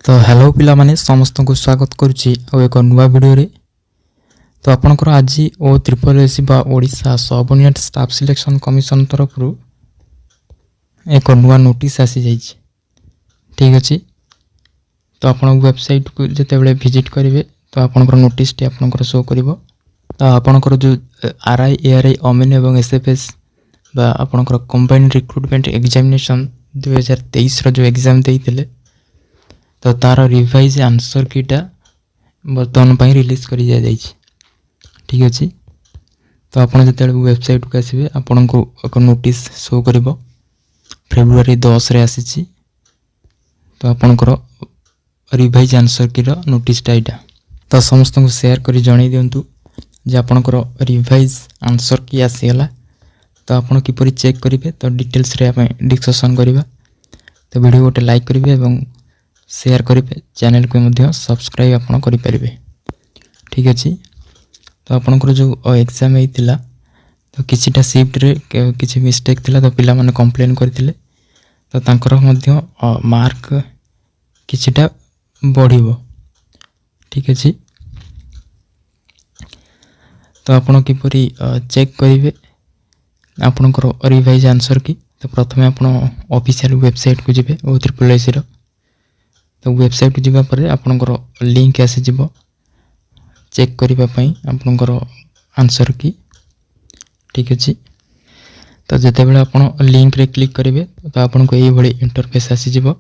तो हेलो पिला माने समस्त को स्वागत करुच्ची एक नुआ वीडियो रे। तो आपनकर आज ओ ट्रिपल एसी बा Odisha subordinate staff selection commission तरफ एक नुआ नोटिस आसी जाइए। ठीक अच्छे। तो आप वेबसाइट को जिते बड़े विजिट करेंगे तो आपनकर नोटिस टी आपनकर शो करिवो। तो आपनकर जो आरआई एआरआई ओमेन एवं एसएफएस बा आपनकर कंबाइंड रिक्रुटमेंट एग्जामिनेशन 2023 रो जो एग्जाम देइतिले तो तार रिवाइज आंसर कीटा बर्तमान पर रिलीज कर दिया जाइए। ठीक अच्छे। तो आप जो वेबसाइट को आसवे आपन को एक नोटिस शो कर फेब्रुआरी 10 रे आसी। तो आपनकर रिवाइज आंसर की नोटिसटा यहाँ तो समस्त को शेयर कर जन दिंतु जे आपनकर रिवाइज आंसर की आसीगला। तो आपन किपरि चेक करेंगे तो डिटेल्स रे आमे डिस्कशन करवा। तो वीडियो गोटे लाइक करेंगे और शेयर करेंगे, चैनल को मध्य सब्सक्राइब आपन करि परिबे। ठीक अच्छे। तो आपनकर जो एग्जाम होता तो किछिटा शिफ्ट रे किछि मिस्टेक थिला तो पिला माने कंप्लेन करथिले तो तांकर मध्य मार्क किछिटा बढ़िबो। ठीक अच्छे। तो आपन किपरि चेक करेंगे आपनकर रिवाइज आंसर की। तो प्रथमे आपन ऑफिशियल वेबसाइट को जिबे ओ ट्रिपल एसी रो। तो वेबसाइट को जीवा पर आपनकर लिंक आसी जीवो चेक करिबा पई आपनकर आंसर की। ठीक अच्छे। तो जते बेले आपन लिंक रे क्लिक करेंगे तो आपन को यही भली इंटरफेस आसी जीवो।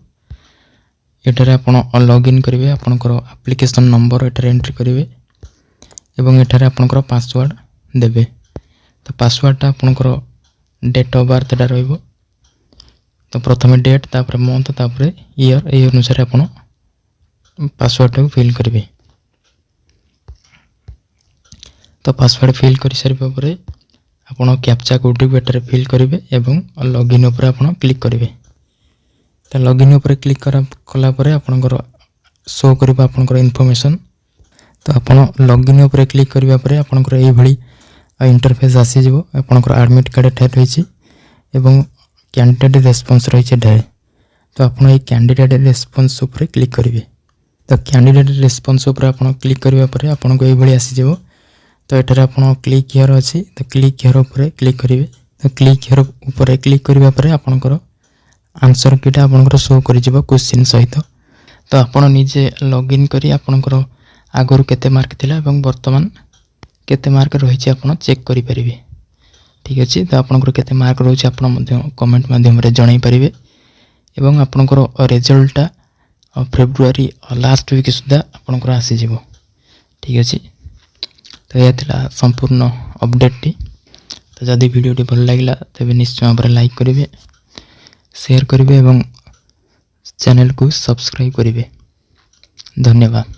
एटारे आपन लॉगिन करेंगे आपनकर एप्लिकेशन नंबर एटारे एंट्री करेंगे एवं एटारे आपनकर पासवर्ड देबे। तो पासवर्डटा आपनकर डेट ऑफ बर्थ टा रहइबो। तो प्रथमे डेट तापर मंथ तापर ईयर ए अनुसार आपन पासवर्ड को फिल करेंगे। तो पासवर्ड फिल कर सारिबा परे आपन कैप्चा कोड बेटर फिल करेंगे एवं लॉगिन ऊपर आपन क्लिक करेंगे। तो लॉगिन ऊपर क्लिक कला परे आपनकर शो करबा आपनकर इन्फॉर्मेशन। तो आपन लॉगिन ऊपर क्लिक करिबा परे आपनकर एई भली इंटरफेस आसी जीवो। आपनकर एडमिट कार्ड एठा रहिछि एवं कैंडिडेट रेस्पॉन्स रही है। तो आप कैंडिडेट रेस्पॉन्स ऊपर क्लिक करेंगे। तो कैंडिडेट रेस्पॉन्स ऊपर आप क्लिक करने पर आपन को ये आसीज। तो ये आप क्लिक हियर अच्छी तो क्लिक हियर ऊपर क्लिक करेंगे। तो क्लिक हियर ऊपर क्लिक करने पर आपंकर आंसर कीटा आपंकर शो कर क्वेश्चन सहित। तो आप निजे लॉगिन करी आपंकर आगु केते मार्क थिला वर्तमान केते मार्क रही आप चेक करेंगे। ठीक अच्छे। तो आपंकर केते मार्क रोचे आप कमेंट माध्यम जन पारे एवं आपंकर रिजल्टा फेब्रुआरी लास्ट वीक सुधा आपंकर आसीज। ठीक अच्छे। तो यह थिला संपूर्ण अपडेट टी। तो जदि वीडियो भल लगे तेज निश्चय भाव में लाइक करेंगे, शेयर करेंगे और चैनल को सब्सक्राइब करेंगे। धन्यवाद।